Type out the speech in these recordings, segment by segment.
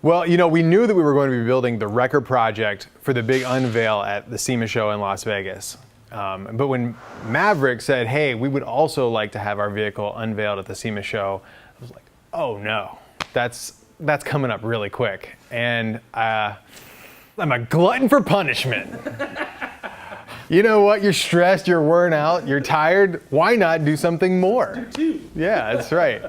Well, you know, we knew that we were going to be building the Wrecker project for the big unveil at the SEMA show in Las Vegas. But when Maverick said, hey, we would also like to have our vehicle unveiled at the SEMA show, I was like, oh no, that's coming up really quick. And I'm a glutton for punishment. You know what? You're stressed, you're worn out, you're tired. Why not do something more? Do two. Yeah, that's right.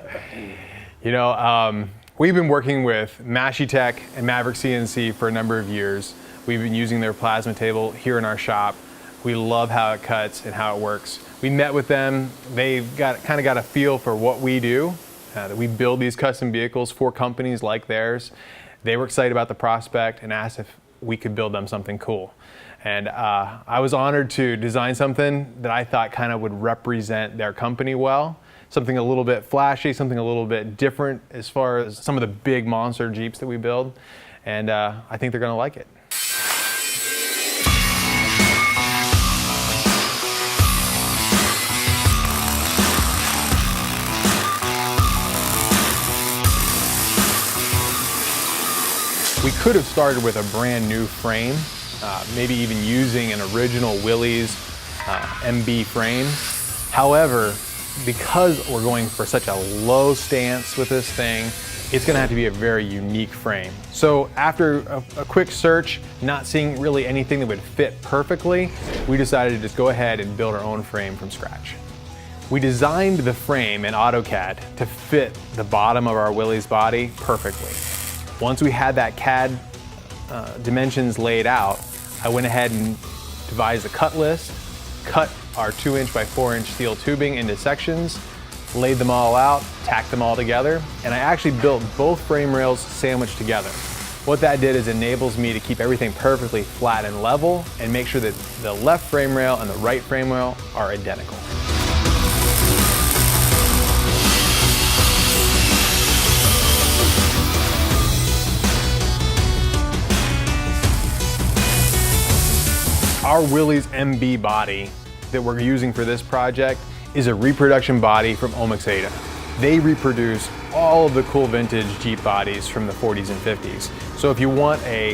You know, we've been working with Mashitech and Maverick CNC for a number of years. We've been using their plasma table here in our shop. We love how it cuts and how it works. We met with them. They've kind of got a feel for what we do. That we build these custom vehicles for companies like theirs. They were excited about the prospect and asked if we could build them something cool. And I was honored to design something that I thought kind of would represent their company well. Something a little bit flashy, something a little bit different as far as some of the big monster Jeeps that we build. And I think they're gonna like it. We could have started with a brand new frame, maybe even using an original Willys MB frame. However, because we're going for such a low stance with this thing, it's gonna have to be a very unique frame. So after a quick search, not seeing really anything that would fit perfectly, we decided to just go ahead and build our own frame from scratch. We designed the frame in AutoCAD to fit the bottom of our Willys body perfectly. Once we had that CAD dimensions laid out, I went ahead and devised a cut list, cut our 2" by 4" steel tubing into sections, laid them all out, tacked them all together, and I actually built both frame rails sandwiched together. What that did is enables me to keep everything perfectly flat and level and make sure that the left frame rail and the right frame rail are identical. Our Willys MB body that we're using for this project is a reproduction body from Omix-Ada. They reproduce all of the cool vintage Jeep bodies from the 40s and 50s. So if you want a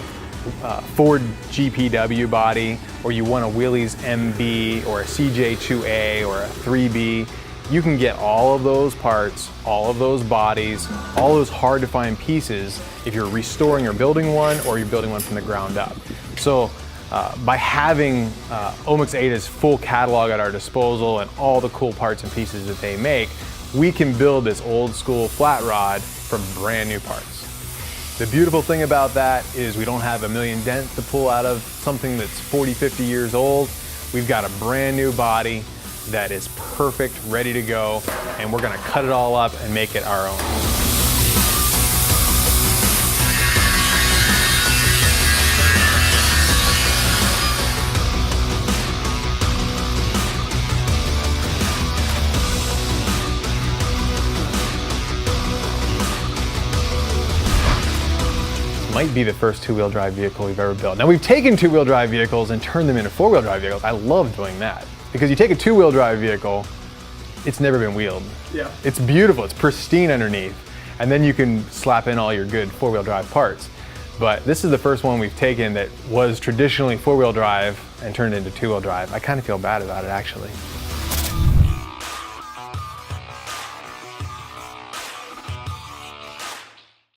Ford GPW body, or you want a Willys MB, or a CJ2A, or a 3B, you can get all of those parts, all of those bodies, all those hard to find pieces if you're restoring or building one, or you're building one from the ground up. So by having Omix-Ada's full catalog at our disposal and all the cool parts and pieces that they make, we can build this old school flat rod from brand new parts. The beautiful thing about that is we don't have a million dents to pull out of something that's 40, 50 years old. We've got a brand new body that is perfect, ready to go, and we're gonna cut it all up and make it our own. Might be the first two-wheel drive vehicle we've ever built. Now, we've taken two-wheel drive vehicles and turned them into four-wheel drive vehicles. I love doing that because you take a two-wheel drive vehicle, it's never been wheeled. Yeah. It's beautiful, it's pristine underneath, and then you can slap in all your good four-wheel drive parts. But this is the first one we've taken that was traditionally four-wheel drive and turned into two-wheel drive. I kind of feel bad about it, actually.